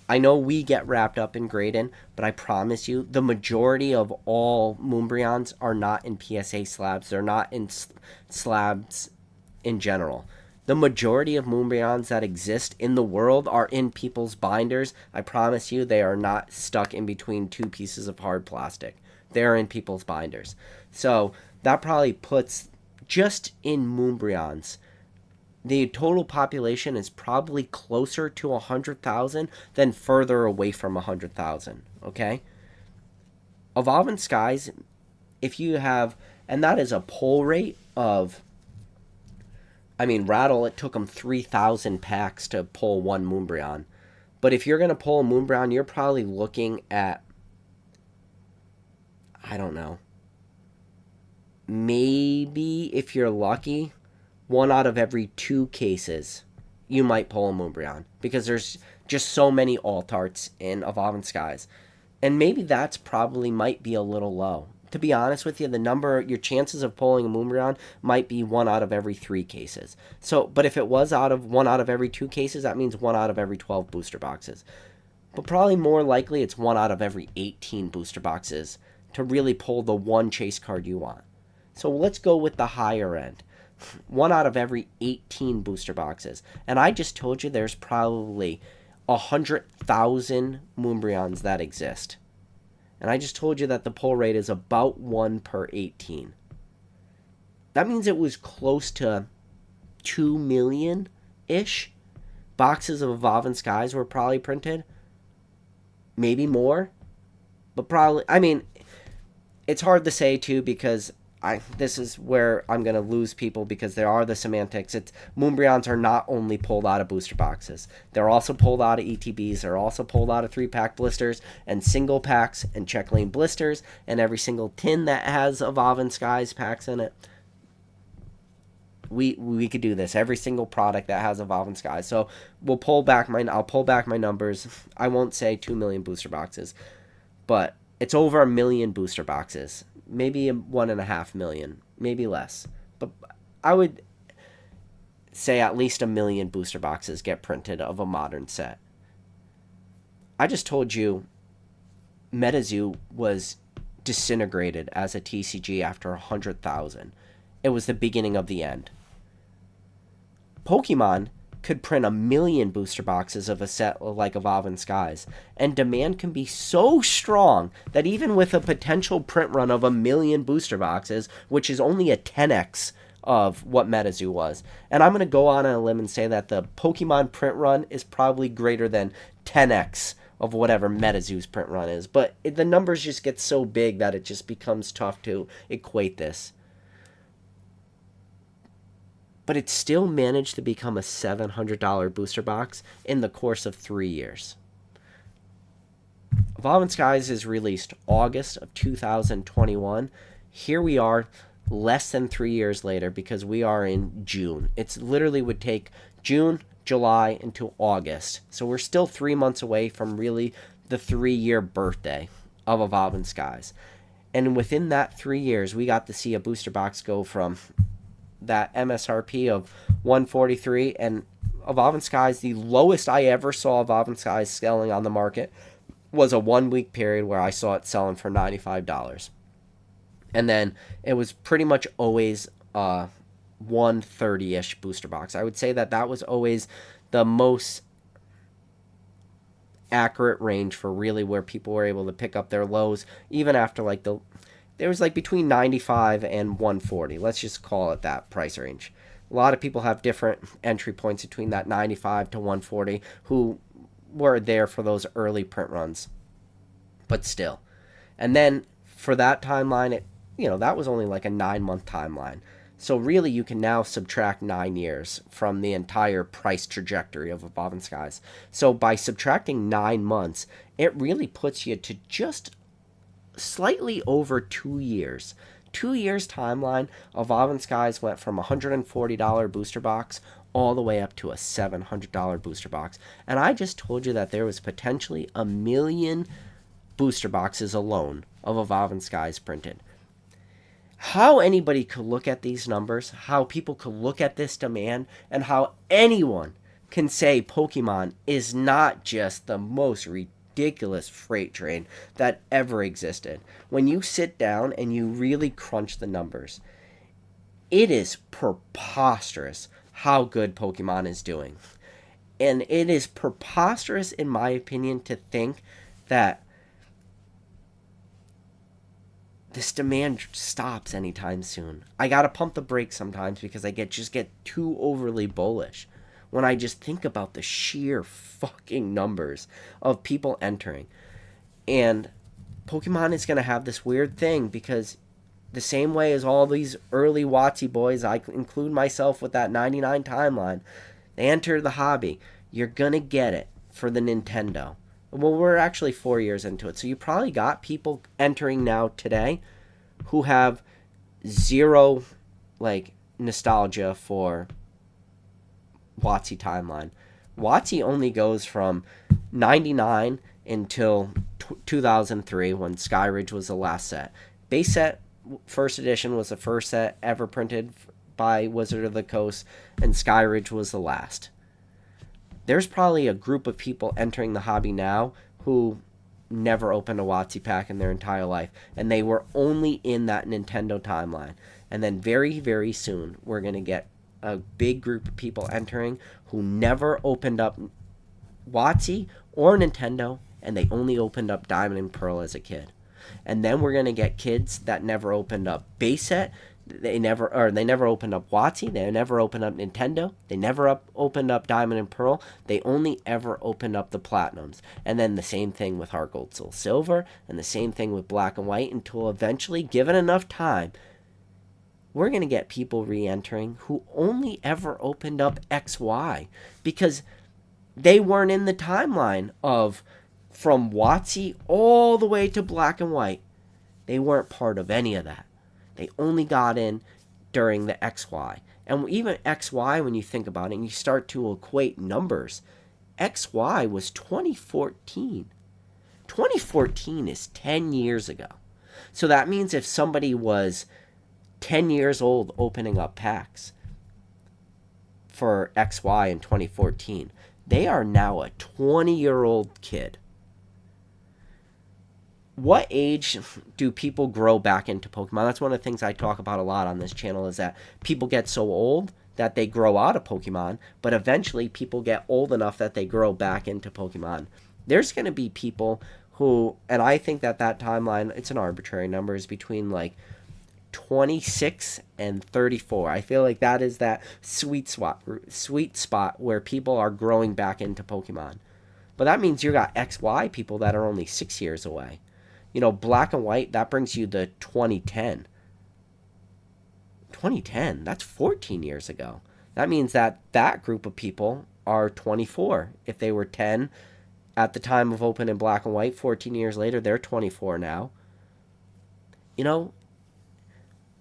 I know we get wrapped up in grading, but I promise you, the majority of all Moonbreons are not in PSA slabs. They're not in slabs in general. The majority of Moonbreons that exist in the world are in people's binders. I promise you, they are not stuck in between two pieces of hard plastic. They're in people's binders. So that probably puts, just in Moonbreons, the total population is probably closer to 100,000 than further away from 100,000, okay? Evolving Skies, if you have, and that is a pull rate of, I mean, Rattle, it took them 3,000 packs to pull one Moonbreon. But if you're going to pull a Moonbreon, you're probably looking at, I don't know, maybe, if you're lucky, 1 out of every 2 cases, you might pull a Moonbreon. Because there's just so many alt-arts in Evolving Skies. And maybe that's probably might be a little low. To be honest with you, your chances of pulling a Moonbreon might be 1 out of every 3 cases. So, but if it was 1 out of every 2 cases, that means 1 out of every 12 booster boxes. But probably more likely it's 1 out of every 18 booster boxes to really pull the one chase card you want. So let's go with the higher end. 1 out of every 18 booster boxes. And I just told you there's probably 100,000 Moonbreons that exist. And I just told you that the pull rate is about 1 per 18. That means it was close to 2 million-ish boxes of Evolving Skies were probably printed. Maybe more. But probably, I mean, it's hard to say too, because this is where I'm going to lose people, because there are the semantics. Moonbreons are not only pulled out of booster boxes. They're also pulled out of ETBs. They're also pulled out of 3-pack blisters and single packs and check lane blisters and every single tin that has Evolving Skies packs in it. We could do this. Every single product that has Evolving Skies. So I'll pull back my numbers. I won't say 2 million booster boxes, but it's over 1 million booster boxes. Maybe 1.5 million, maybe less. But I would say at least 1 million booster boxes get printed of a modern set. I just told you MetaZoo was disintegrated as a TCG after 100,000. It was the beginning of the end. Pokemon could print 1 million booster boxes of a set like Evolving Skies, and demand can be so strong that even with a potential print run of 1 million booster boxes, which is only a 10x of what MetaZoo was, and I'm going to go on a limb and say that the Pokemon print run is probably greater than 10x of whatever MetaZoo's print run is, but the numbers just get so big that it just becomes tough to equate this. But it still managed to become a $700 booster box in the course of 3 years. Evolving Skies is released August of 2021. Here we are less than 3 years later, because we are in June. It's literally would take June, July, into August. So we're still 3 months away from really the 3-year birthday of Evolving Skies. And within that 3 years, we got to see a booster box go from that MSRP of $143 and Evolving Skies, the lowest I ever saw Evolving Skies selling on the market was a 1 week period where I saw it selling for $95. And then it was pretty much always 130-ish booster box. I would say that that was always the most accurate range for really where people were able to pick up their lows, even after like there was like between 95 and 140. Let's just call it that price range. A lot of people have different entry points between that 95 to 140 who were there for those early print runs, but still. And then for that timeline, that was only like a 9-month timeline. So really, you can now subtract 9 years from the entire price trajectory of Evolving Skies. So by subtracting 9 months, it really puts you to just slightly over 2 years. 2 years timeline, Evolving Skies went from a $140 booster box all the way up to a $700 booster box. And I just told you that there was potentially 1 million booster boxes alone of Evolving Skies printed. How anybody could look at these numbers, how people could look at this demand, and how anyone can say Pokemon is not just the most ridiculous freight train that ever existed. When you sit down and you really crunch the numbers, it is preposterous how good Pokemon is doing. And it is preposterous, in my opinion, to think that this demand stops anytime soon. I gotta pump the brakes sometimes because I just get too overly bullish when I just think about the sheer fucking numbers of people entering. And Pokemon is gonna have this weird thing because the same way as all these early WotC boys, I include myself with that 99 timeline, they enter the hobby. You're gonna get it for the Nintendo. Well, we're actually 4 years into it, so you probably got people entering now today who have zero, nostalgia for WotC timeline. WotC only goes from 99 until 2003 when Skyridge was the last set. Base set, first edition, was the first set ever printed by Wizard of the Coast, and Skyridge was the last. There's probably a group of people entering the hobby now who never opened a WotC pack in their entire life, and they were only in that Nintendo timeline. And then very, very soon, we're going to get a big group of people entering who never opened up WotC or Nintendo, and they only opened up Diamond and Pearl as a kid. And then we're going to get kids that never opened up base set. They never opened up WotC. They never opened up Nintendo. They never opened up Diamond and Pearl. They only ever opened up the Platinums. And then the same thing with Heart Gold, Soul Silver, and the same thing with Black and White, until eventually, given enough time, we're going to get people re-entering who only ever opened up XY because they weren't in the timeline of from WotC all the way to Black and White. They weren't part of any of that. They only got in during the XY. And even XY, when you think about it, and you start to equate numbers, XY was 2014. 2014 is 10 years ago. So that means if somebody was 10 years old opening up packs for XY in 2014, they are now a 20-year-old kid. What age do people grow back into Pokemon? That's one of the things I talk about a lot on this channel, is that people get so old that they grow out of Pokemon, but eventually people get old enough that they grow back into Pokemon. There's going to be people who, and I think that timeline, it's an arbitrary number, is between 26 and 34. I feel like that is that sweet spot where people are growing back into Pokemon. But that means you got XY people that are only 6 years away. Black and White, that brings you the 2010. 2010, that's 14 years ago. That means that group of people are 24. If they were 10 at the time of opening Black and White, 14 years later, they're 24 now.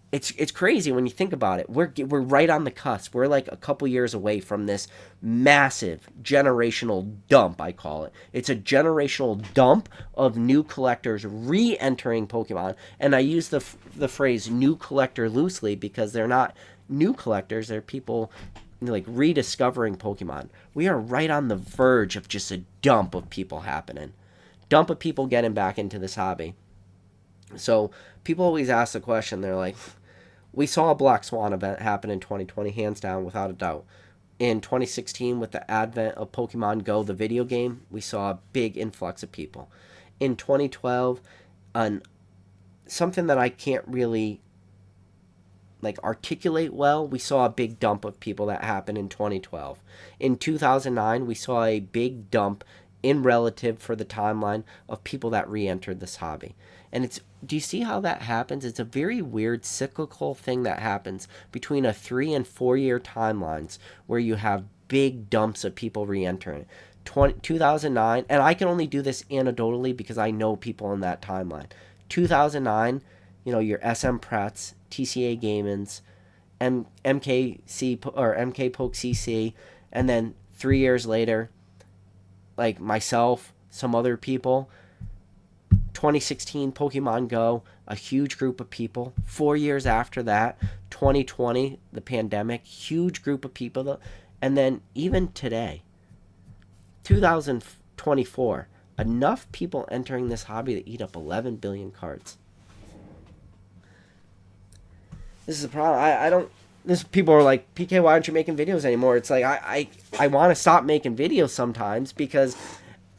It's crazy when you think about it. We're right on the cusp. We're like a couple years away from this massive generational dump, I call it. It's a generational dump of new collectors re-entering Pokemon. And I use the phrase new collector loosely because they're not new collectors. They're people like rediscovering Pokemon. We are right on the verge of just a dump of people happening. Dump of people getting back into this hobby. So people always ask the question, they're like, we saw a Black Swan event happen in 2020, hands down, without a doubt. In 2016, with the advent of Pokemon Go, the video game, we saw a big influx of people. In 2012, something that I can't really like articulate well, we saw a big dump of people that happened in 2012. In 2009, we saw a big dump in relative for the timeline of people that re-entered this hobby. And do you see how that happens? It's a very weird cyclical thing that happens between a 3 and 4 year timelines where you have big dumps of people re-entering. 2009, and I can only do this anecdotally because I know people in that timeline. 2009, your SM Pretz, TCA Gamins, MKC or MK Poke CC, and then 3 years later, like myself, some other people. 2016 Pokemon Go, a huge group of people. 4 years after that, 2020, the pandemic, huge group of people. And then even today, 2024, enough people entering this hobby to eat up 11 billion cards. This is a problem. I don't. This people are like, PK, why aren't you making videos anymore? It's like I want to stop making videos sometimes because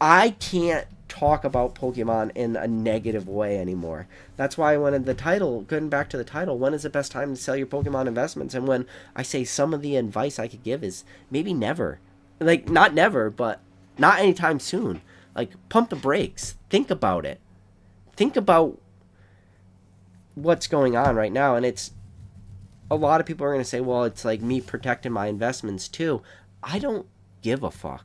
I can't talk about Pokemon in a negative way anymore. That's why I wanted the title, going back to the title, when is the best time to sell your Pokemon investments? And when I say some of the advice I could give is maybe never. Like, not never, but not anytime soon. Like, pump the brakes. Think about it. Think about what's going on right now. And it's, a lot of people are going to say, well, it's like me protecting my investments too. I don't give a fuck.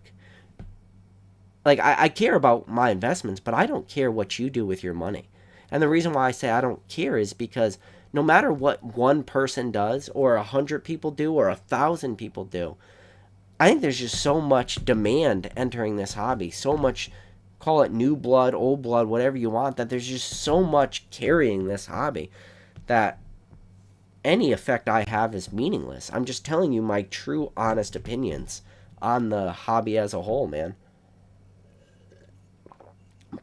Like, I care about my investments, but I don't care what you do with your money. And the reason why I say I don't care is because no matter what one person does, or 100 people do, or 1,000 people do, I think there's just so much demand entering this hobby. So much, call it new blood, old blood, whatever you want, that there's just so much carrying this hobby that any effect I have is meaningless. I'm just telling you my true, honest opinions on the hobby as a whole, man.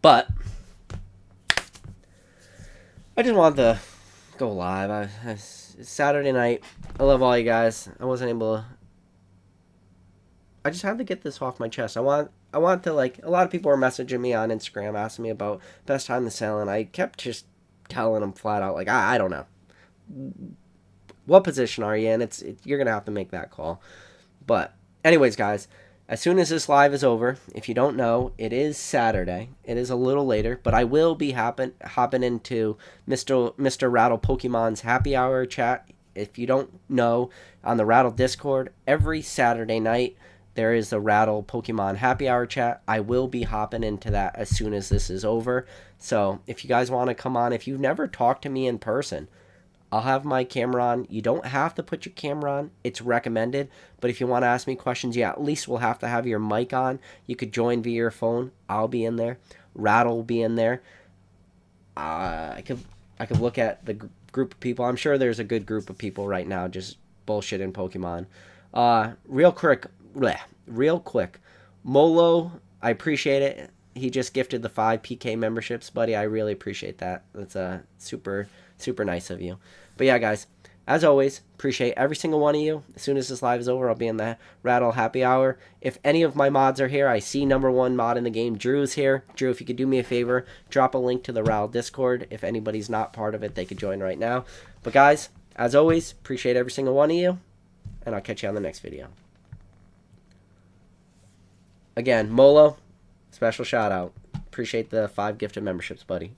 But I just wanted to go live. It's Saturday night. I love all you guys. I wasn't able to. I just had to get this off my chest. I want to, like, a lot of people were messaging me on Instagram asking me about best time to sell, and I kept just telling them flat out, like, I don't know. What position are you in? You're gonna have to make that call. But anyways, guys, as soon as this live is over, if you don't know, it is Saturday. It is a little later, but I will be hopping into Mr. Rattle Pokemon's happy hour chat. If you don't know, on the Rattle Discord, every Saturday night, there is the Rattle Pokemon happy hour chat. I will be hopping into that as soon as this is over. So if you guys want to come on, if you've never talked to me in person, I'll have my camera on. You don't have to put your camera on. It's recommended. But if you want to ask me questions, yeah, at least we'll have to have your mic on. You could join via your phone. I'll be in there. Rattle will be in there. I could look at the group of people. I'm sure there's a good group of people right now just bullshitting Pokemon. Real quick. Molo, I appreciate it. He just gifted the 5 PK memberships, buddy. I really appreciate that. That's super nice of you. But yeah, guys, as always, appreciate every single one of you. As soon as this live is over, I'll be in the Rattle happy hour. If any of my mods are here, I see number 1 mod in the game, Drew's here. Drew, if you could do me a favor, drop a link to the Rattle Discord. If anybody's not part of it, they could join right now. But guys, as always, appreciate every single one of you, and I'll catch you on the next video. Again, Molo, special shout out. Appreciate the 5 gifted memberships, buddy.